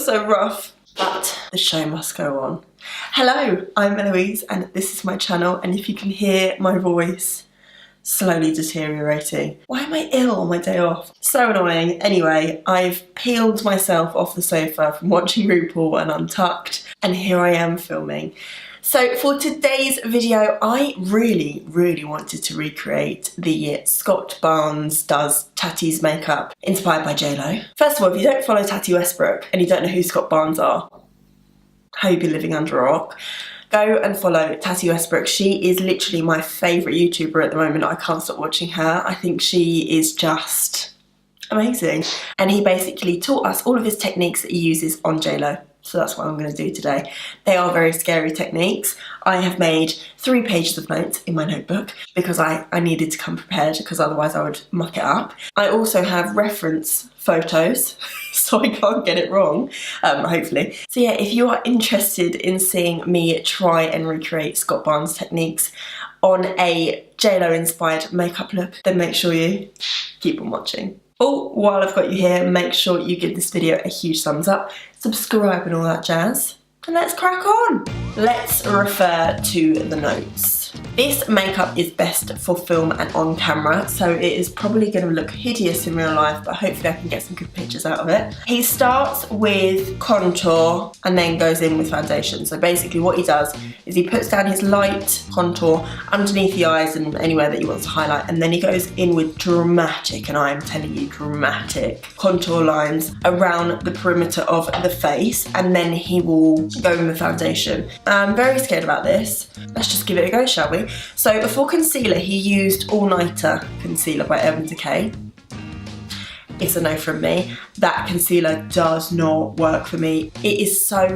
so rough. But the show must go on. Hello, I'm Eloise and this is my channel, and if you can hear my voice slowly deteriorating. Why am I ill on my day off? So annoying. Anyway, I've peeled myself off the sofa from watching RuPaul and Untucked, and here I am filming. So for today's video, I really wanted to recreate the Scott Barnes Does Tati's makeup inspired by J.Lo. First of all, if you don't follow Tati Westbrook and you don't know who Scott Barnes are, how you've been living under a rock, go and follow Tati Westbrook. She is literally my favourite YouTuber at the moment. I can't stop watching her. I think she is just amazing. And he basically taught us all of his techniques that he uses on J.Lo. So that's what I'm going to do today. They are very scary techniques. I have made 3 pages of notes in my notebook because I needed to come prepared, because otherwise I would muck it up. I also have reference photos so I can't get it wrong, hopefully. So yeah, if you are interested in seeing me try and recreate Scott Barnes techniques on a J.Lo inspired makeup look, then make sure you keep on watching. Oh, while I've got you here, make sure you give this video a huge thumbs up, subscribe and all that jazz, and let's crack on. Let's refer to the notes. This makeup is best for film and on camera, so it is probably going to look hideous in real life, but hopefully I can get some good pictures out of it. He starts with contour and then goes in with foundation. So basically what he does is he puts down his light contour underneath the eyes and anywhere that he wants to highlight, and then he goes in with dramatic, and I am telling you, dramatic contour lines around the perimeter of the face, and then he will go in with foundation. I'm very scared about this. Let's just give it a go, shall we? So for concealer, he used All Nighter concealer by Urban Decay. It's a no from me. That concealer does not work for me. It is so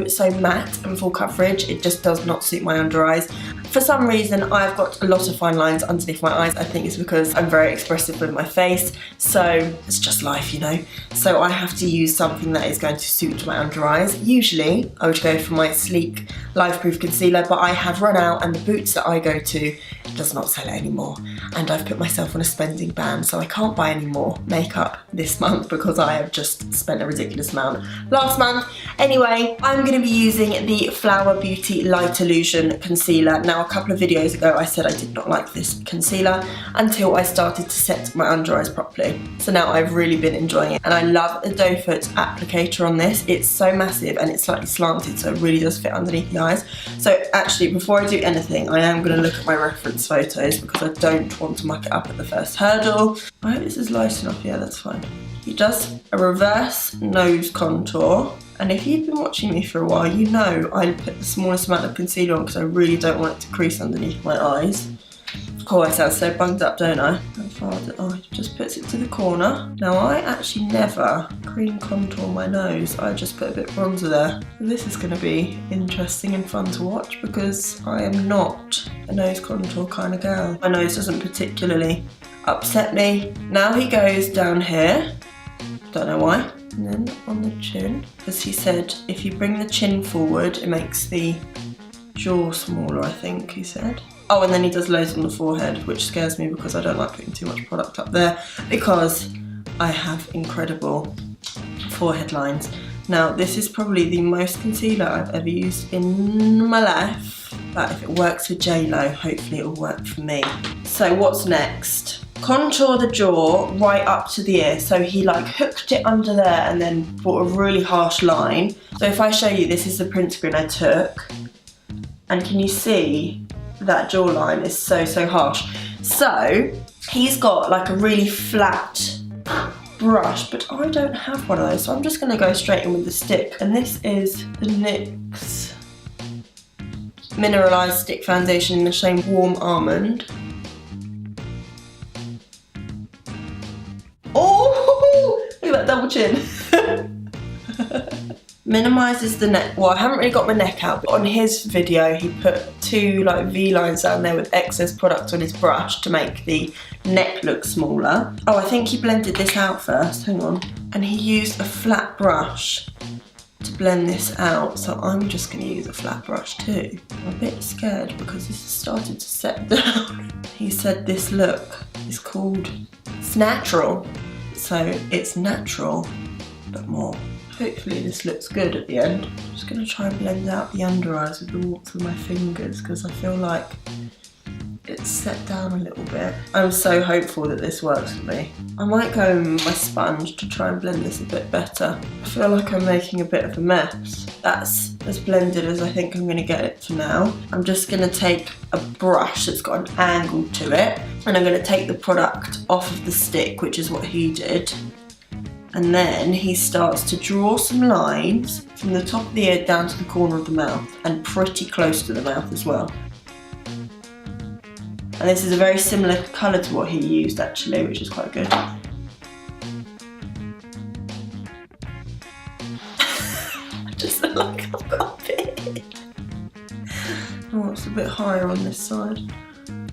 matte and full coverage. It just does not suit my under eyes. For some reason, I've got a lot of fine lines underneath my eyes. I think it's because I'm very expressive with my face. So it's just life, you know. So I have to use something that is going to suit my under eyes. Usually, I would go for my sleek Life Proof concealer, but I have run out, and the Boots that I go to does not sell it anymore. And I've put myself on a spending ban, so I can't buy any more makeup this month because I have just spent a ridiculous amount last month. Anyway, I'm going to be using the Flower Beauty Light Illusion concealer. Now, a couple of videos ago I said I did not like this concealer until I started to set my under eyes properly. So now I've really been enjoying it, and I love the doe foot applicator on this. It's so massive and it's slightly slanted, so it really does fit underneath the eyes. So actually, before I do anything, I am going to look at my reference photos because I don't want to muck it up at the first hurdle. I hope this is light enough. Yeah, that's fine. He does a reverse nose contour, and if you've been watching me for a while, you know I put the smallest amount of concealer on because I really don't want it to crease underneath my eyes. Oh, I sound so bunged up, don't I? Oh, it just puts it to the corner. Now, I actually never cream contour my nose. I just put a bit of bronzer there. This is going to be interesting and fun to watch because I am not a nose contour kind of girl. My nose doesn't particularly upset me. Now he goes down here. Don't know why. And then on the chin, as he said, if you bring the chin forward, it makes the jaw smaller, I think he said. Oh, and then he does loads on the forehead, which scares me because I don't like putting too much product up there because I have incredible forehead lines. Now, this is probably the most concealer I've ever used in my life, but if it works for J.Lo, hopefully it'll work for me. So what's next? Contour the jaw right up to the ear. So he like hooked it under there and then brought a really harsh line. So if I show you, this is the print screen I took, and can you see that jawline is so harsh? So he's got like a really flat brush, but I don't have one of those, so I'm just going to go straight in with the stick. And this is the NYX Mineralized Stick Foundation in the shade Warm Almond. Oh, look at that double chin. Minimises the neck. Well, I haven't really got my neck out, but on his video he put 2 like V lines down there with excess product on his brush to make the neck look smaller. Oh, I think he blended this out first, hang on. And he used a flat brush to blend this out, so I'm just going to use a flat brush too. I'm a bit scared because this has started to set down. He said this look is called It's Natural, so it's natural but more Hopefully this looks good at the end. I'm just going to try and blend out the under eyes with the warmth of my fingers because I feel like it's set down a little bit. I'm so hopeful that this works for me. I might go in with my sponge to try and blend this a bit better. I feel like I'm making a bit of a mess. That's as blended as I think I'm going to get it for now. I'm just going to take a brush that's got an angle to it and I'm going to take the product off of the stick, which is what he did. And then he starts to draw some lines from the top of the ear down to the corner of the mouth and pretty close to the mouth as well. And this is a very similar colour to what he used actually, which is quite good. I just feel like I've got a bit. Oh, it's a bit higher on this side.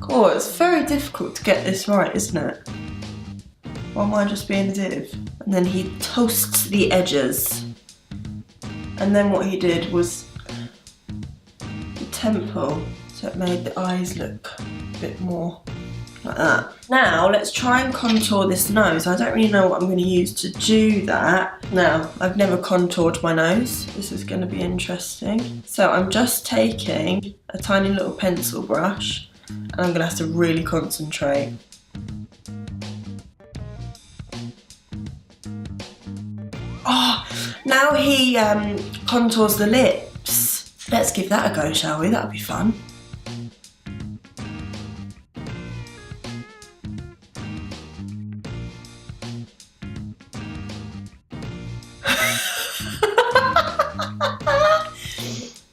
Oh, it's very difficult to get this right, isn't it? Or am I just being a div? And then he toasts the edges. And then what he did was the temple, so it made the eyes look a bit more like that. Now let's try and contour this nose. I don't really know what I'm going to use to do that. Now, I've never contoured my nose. This is going to be interesting. So I'm just taking a tiny little pencil brush and I'm going to have to really concentrate. Oh, now he contours the lips. Let's give that a go, shall we? That'll be fun.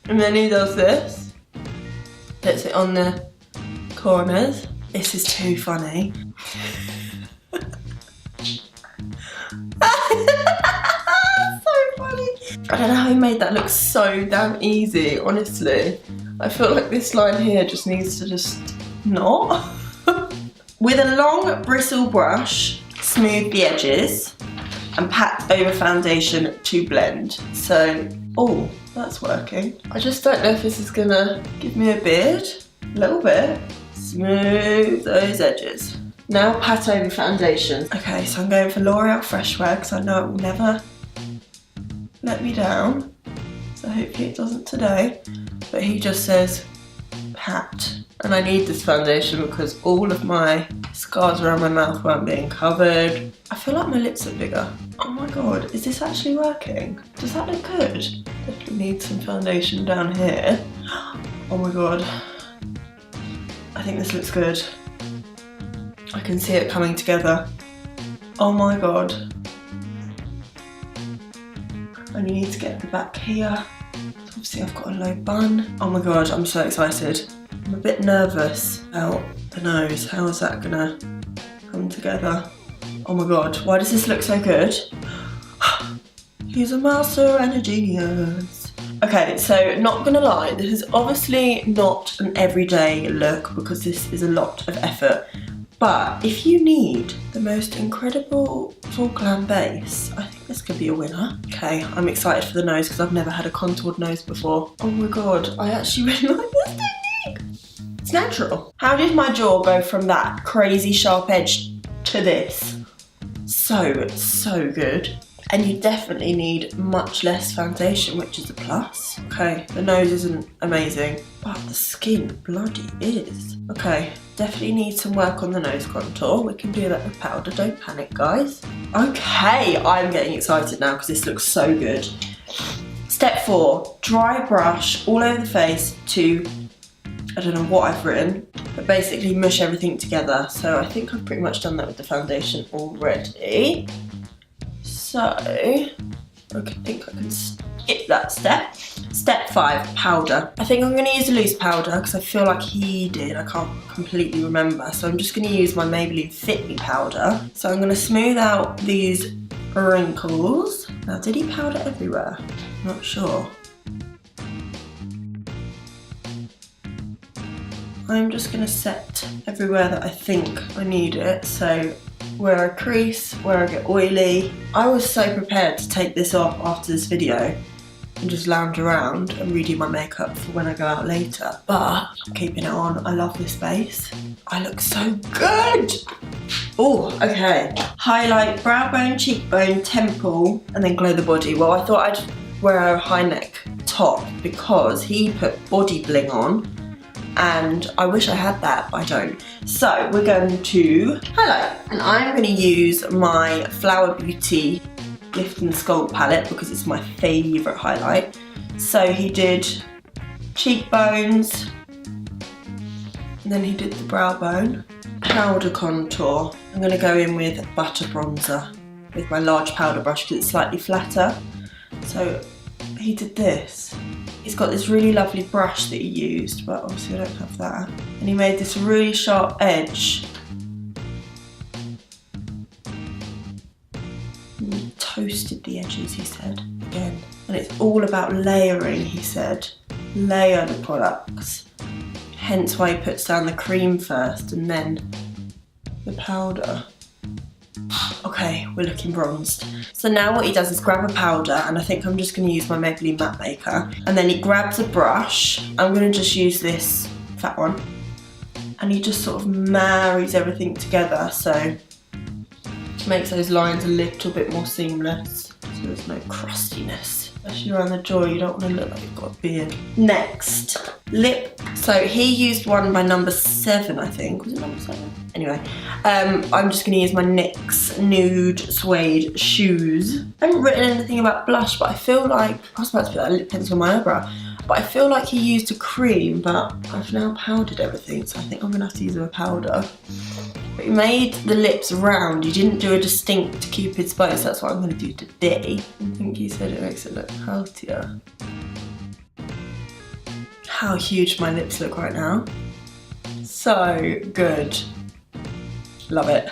And then he does this. Puts it on the corners. This is too funny. I don't know how he made that look so damn easy, honestly. I feel like this line here just needs to just not. With a long bristle brush, smooth the edges and pat over foundation to blend. So, oh, that's working. I just don't know if this is gonna give me a beard. A little bit. Smooth those edges. Now pat over foundation. Okay, so I'm going for L'Oreal Fresh Wear because I know it will never let me down, so hopefully it doesn't today. But he just says pat, and I need this foundation because all of my scars around my mouth weren't being covered. I feel like my lips are bigger. Oh my god, is this actually working? Does that look good? Definitely need some foundation down here. Oh my god, I think this looks good. I can see it coming together. Oh my god. I only need to get the back here. So obviously I've got a low bun. Oh my god, I'm so excited. I'm a bit nervous about the nose. How is that gonna come together? Oh my god, why does this look so good? He's a master and a genius. Okay, so not gonna lie, this is obviously not an everyday look because this is a lot of effort. But if you need the most incredible full glam base, I think this could be a winner. Okay, I'm excited for the nose because I've never had a contoured nose before. Oh my god, I actually really like this technique. It's natural. How did my jaw go from that crazy sharp edge to this? So good. And you definitely need much less foundation, which is a plus. Okay, the nose isn't amazing, but the skin bloody is. Okay, definitely need some work on the nose contour. We can do that with powder, don't panic guys. Okay, I'm getting excited now because this looks so good. Step 4, dry brush all over the face to, I don't know what I've written, but basically mush everything together. So I think I've pretty much done that with the foundation already. So, I think I can skip that step. Step 5, powder. I think I'm going to use a loose powder because I feel like he did. I can't completely remember. So I'm just going to use my Maybelline Fit Me powder. So I'm going to smooth out these wrinkles. Now, did he powder everywhere? I'm not sure. I'm just going to set everywhere that I think I need it. So where I crease, where I get oily. I was so prepared to take this off after this video and just lounge around and redo my makeup for when I go out later. But I'm keeping it on. I love this base. I look so good. Oh, okay. Highlight brow bone, cheekbone, temple, and then glow the body. Well, I thought I'd wear a high neck top because he put body bling on, and I wish I had that, but I don't. So we're going to highlight, and I'm going to use my Flower Beauty Lift and Sculpt palette because it's my favourite highlight. So he did cheekbones, and then he did the brow bone. Powder contour. I'm going to go in with butter bronzer with my large powder brush because it's slightly flatter. So he did this. He's got this really lovely brush that he used, but obviously I don't have that. And he made this really sharp edge. And he toasted the edges, he said, again. And it's all about layering, he said. Layer the products. Hence why he puts down the cream first and then the powder. Okay, we're looking bronzed. So now what he does is grab a powder, and I think I'm just going to use my Maybelline Matte Maker. And then he grabs a brush. I'm going to just use this fat one. And he just sort of marries everything together, so makes those lines a little bit more seamless. So there's no crustiness. Especially around the jaw, you don't want to look like you've got a beard. Next, lip. So he used one by number 7, I think. Was it number 7? Anyway, I'm just going to use my NYX Nude Suede Shoes. I haven't written anything about blush, but I feel like, I was about to put that lip pencil on my eyebrow, but I feel like he used a cream, but I've now powdered everything, so I think I'm going to have to use a powder. But he made the lips round. He didn't do a distinct Cupid's bow, so that's what I'm going to do today. I think he said it makes it look healthier. How huge my lips look right now. So good. Love it.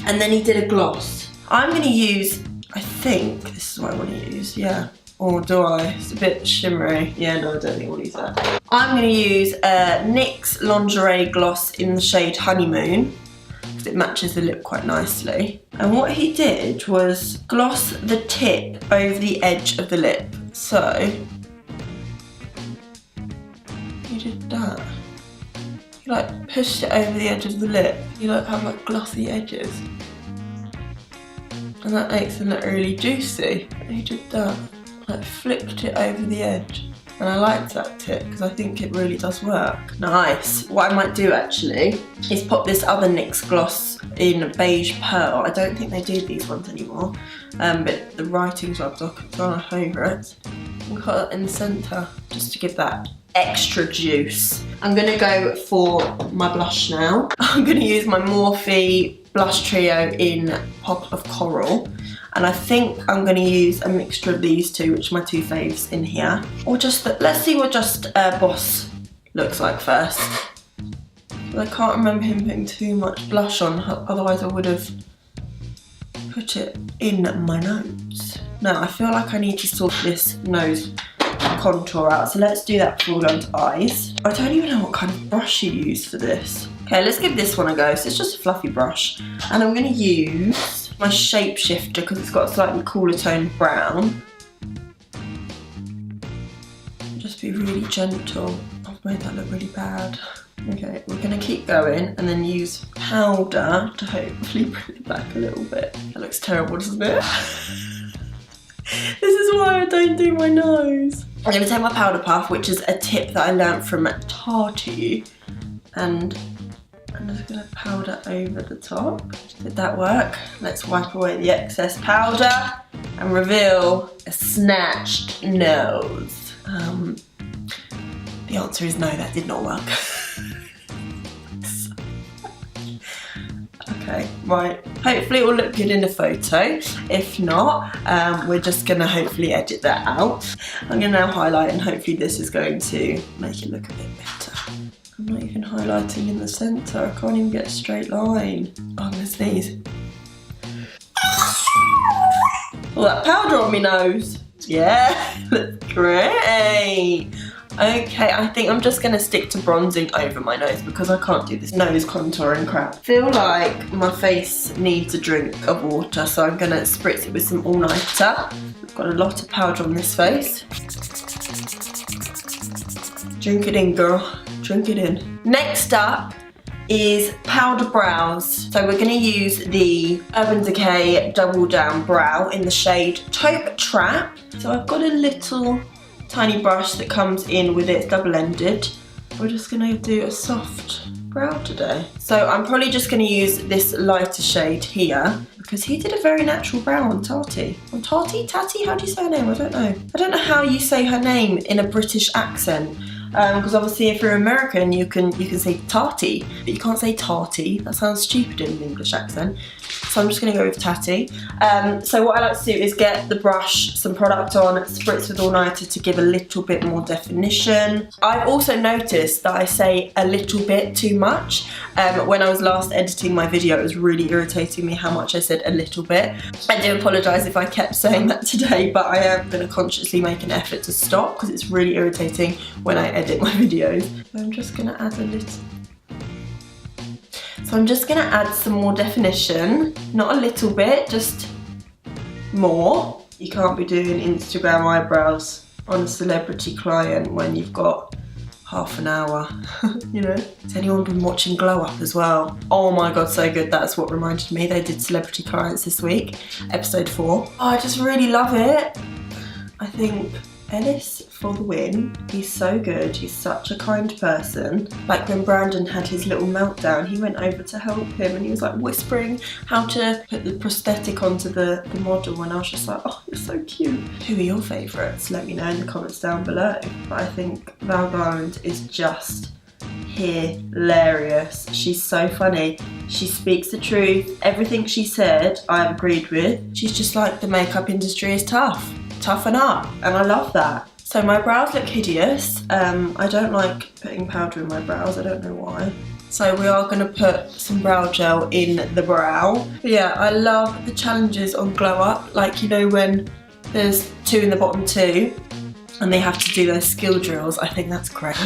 And then he did a gloss. I'm going to use, I think, this is what I want to use, yeah. Or do I? It's a bit shimmery. Yeah, no, I don't think I'll use that. I'm going to use a NYX Lingerie Gloss in the shade Honeymoon because it matches the lip quite nicely. And what he did was gloss the tip over the edge of the lip. So, he did that. He like pushed it over the edge of the lip. You like have like glossy edges. And that makes them look really juicy. And he did that. Like flicked it over the edge, and I liked that tip because I think it really does work. Nice. What I might do actually is pop this other NYX gloss in Beige Pearl. I don't think they do these ones anymore, but the writing's rubbed off. It's one of my favourites. And cut it in the centre just to give that extra juice. I'm gonna go for my blush now. I'm gonna use my Morphe Blush Trio in Pop of Coral. And I think I'm going to use a mixture of these two, which are my two faves in here. Or just, let's see what just Boss looks like first. I can't remember him putting too much blush on, otherwise I would have put it in my notes. No, I feel like I need to sort this nose contour out, so let's do that before we go into eyes. I don't even know what kind of brush you use for this. Okay, let's give this one a go. So it's just a fluffy brush. And I'm going to use my Shapeshifter because it's got a slightly cooler toned brown. Just be really gentle. I've made that look really bad. Okay, we're going to keep going and then use powder to hopefully bring it back a little bit. That looks terrible, doesn't it? This is why I don't do my nose. I'm going to take my powder puff, which is a tip that I learnt from Tati, and I'm just going to powder over the top. Did that work? Let's wipe away the excess powder and reveal a snatched nose. The answer is no, that did not work. Okay, right. Hopefully it will look good in the photo. If not, we're just going to hopefully edit that out. I'm going to now highlight, and hopefully this is going to make it look a bit better. I'm not even highlighting in the centre. I can't even get a straight line. Oh, I'm going to sneeze. All that powder on my nose. Yeah, looks great. Okay, I think I'm just going to stick to bronzing over my nose because I can't do this nose contouring crap. I feel like my face needs a drink of water, so I'm going to spritz it with some all-nighter. I've got a lot of powder on this face. Drink it in, girl. Drink it in. Next up is powder brows. So we're going to use the Urban Decay Double Down Brow in the shade Taupe Trap. So I've got a little tiny brush that comes in with it, it's double-ended. We're just going to do a soft brow today. So I'm probably just going to use this lighter shade here because he did a very natural brow on Tati. On Tati? Tati? How do you say her name? I don't know. I don't know how you say her name in a British accent. Because obviously if you're American you can say Tati, but you can't say Tati. That sounds stupid in an English accent. So I'm just going to go with Tati. So what I like to do is get the brush, some product on, spritz with all-nighter to give a little bit more definition. I've also noticed that I say a little bit too much. When I was last editing my video, it was really irritating me how much I said a little bit. I do apologise if I kept saying that today, but I am going to consciously make an effort to stop because it's really irritating when I edit my videos. So I'm just going to add a little. So I'm just going to add some more definition, not a little bit, just more. You can't be doing Instagram eyebrows on a celebrity client when you've got half an hour, you know. Has anyone been watching Glow Up as well? Oh my god, so good. That's what reminded me. They did celebrity clients this week, episode 4. Oh, I just really love it. I think Ellis for the win. He's so good. He's such a kind person. Like when Brandon had his little meltdown, he went over to help him and he was like whispering how to put the prosthetic onto the model, and I was just like, oh, you're so cute. Who are your favourites? Let me know in the comments down below. But I think Val Garland is just hilarious. She's so funny. She speaks the truth. Everything she said, I agreed with. She's just like, the makeup industry is tough. Toughen up, and I love that. So my brows look hideous. I don't like putting powder in my brows, I don't know why. So we are going to put some brow gel in the brow. But yeah, I love the challenges on Glow Up, like you know when there's 2 in the bottom 2 and they have to do those skill drills. I think that's great.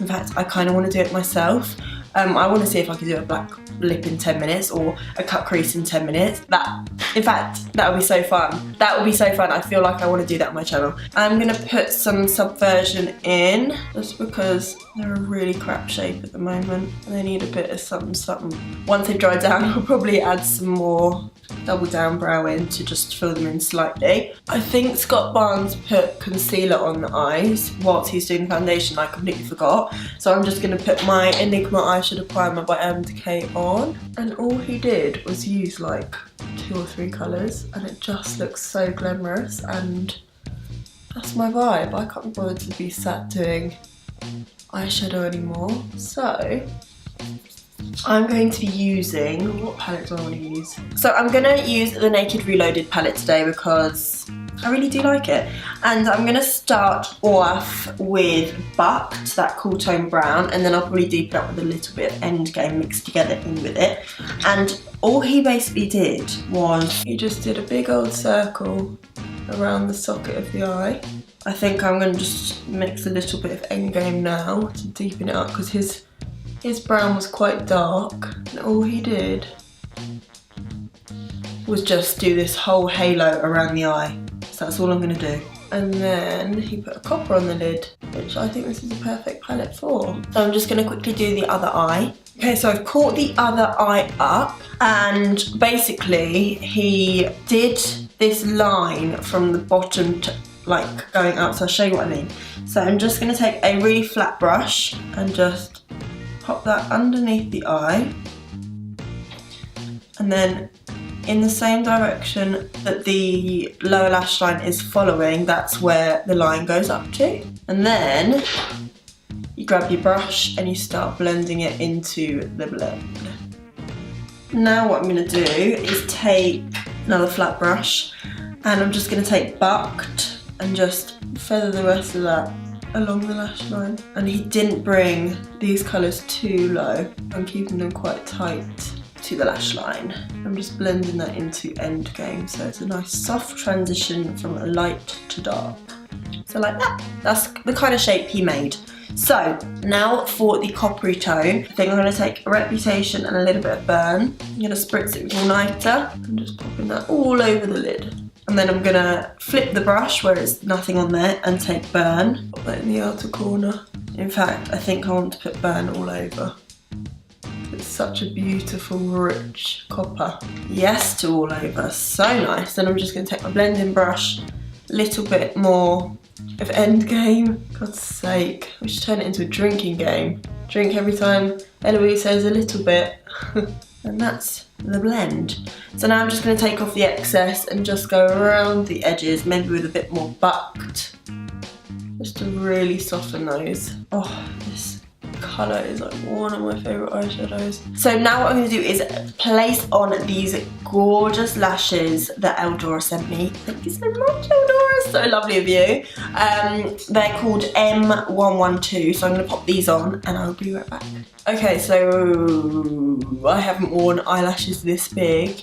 In fact, I kind of want to do it myself. I want to see if I can do a black lip in 10 minutes or a cut crease in 10 minutes. In fact, that would be so fun. That would be so fun. I feel like I want to do that on my channel. I'm going to put some Subversion in just because they're a really crap shape at the moment and they need a bit of something. Once they dry down, I'll probably add some more Double Down Brow in to just fill them in slightly. I think Scott Barnes put concealer on the eyes whilst he's doing the foundation. I completely forgot. So I'm just going to put my Enigma eyeshadow primer by Urban Decay on. And all he did was use like 2 or 3 colours and it just looks so glamorous, and that's my vibe. I can't be bothered to be sat doing eyeshadow anymore. So I'm going to be using, what palette do I want to use? So I'm going to use the Naked Reloaded palette today because I really do like it. And I'm going to start off with Bucked, that cool tone brown, and then I'll probably deepen up with a little bit of Endgame mixed together in with it. And all he basically did was, he just did a big old circle around the socket of the eye. I think I'm going to just mix a little bit of Endgame now to deepen it up because his brown was quite dark, and all he did was just do this whole halo around the eye. So that's all I'm going to do. And then he put a copper on the lid, which I think this is a perfect palette for. So I'm just going to quickly do the other eye. Okay, so I've caught the other eye up, and basically he did this line from the bottom to like going up, so I'll show you what I mean. So I'm just going to take a really flat brush and just pop that underneath the eye, and then in the same direction that the lower lash line is following, that's where the line goes up to. And then you grab your brush and you start blending it into the blend. Now what I'm going to do is take another flat brush and I'm just going to take Bucked and just feather the rest of that along the lash line. And he didn't bring these colours too low. I'm keeping them quite tight to the lash line. I'm just blending that into Endgame, so it's a nice soft transition from light to dark. So like that. That's the kind of shape he made. So now for the coppery tone, I think I'm going to take a Reputation and a little bit of Burn. I'm going to spritz it with all-nighter and just popping that all over the lid. And then I'm going to flip the brush where it's nothing on there and take Burn. Put that in the outer corner. In fact, I think I want to put Burn all over. It's such a beautiful, rich copper. Yes to all over, so nice. Then I'm just gonna take my blending brush, a little bit more of Endgame. God's sake, we should turn it into a drinking game. Drink every time Eloise says a little bit. And that's the blend. So now I'm just gonna take off the excess and just go around the edges, maybe with a bit more bucked, just to really soften those. Oh, this colour is like one of my favourite eyeshadows. So now what I'm going to do is place on these gorgeous lashes that Eldora sent me. Thank you so much, Eldora, so lovely of you. They're called M112, so I'm going to pop these on and I'll be right back. Okay, so I haven't worn eyelashes this big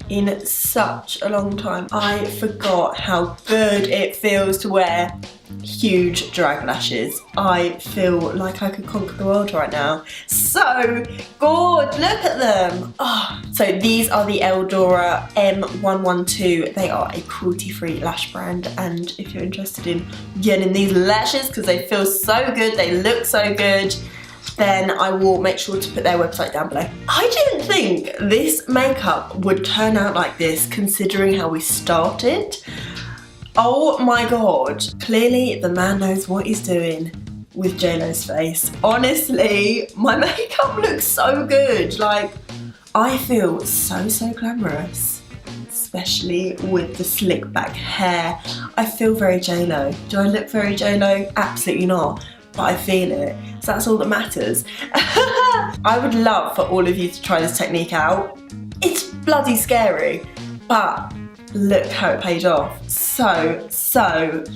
in such a long time. I forgot how good it feels to wear huge drag lashes. I feel like I could conquer the world right now. So good, look at them. Oh. So these are the Eldora M112. They are a cruelty-free lash brand, and if you're interested in getting these lashes because they feel so good, they look so good, then I will make sure to put their website down below. I didn't think this makeup would turn out like this considering how we started. Oh my god. Clearly the man knows what he's doing with Jlo'S face. Honestly, my makeup looks so good. Like, I feel so glamorous. Especially with the slick back hair. I feel very Jlo. Do I look very Jlo? Absolutely not. But I feel it, so that's all that matters. I would love for all of you to try this technique out. It's bloody scary, but look how it paid off. So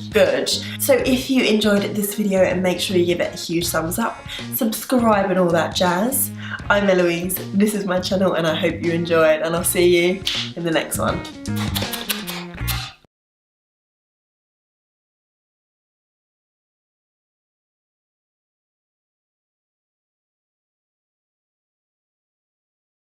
good. So if you enjoyed this video, and make sure you give it a huge thumbs up, subscribe and all that jazz. I'm Eloise, this is my channel, and I hope you enjoyed, and I'll see you in the next one.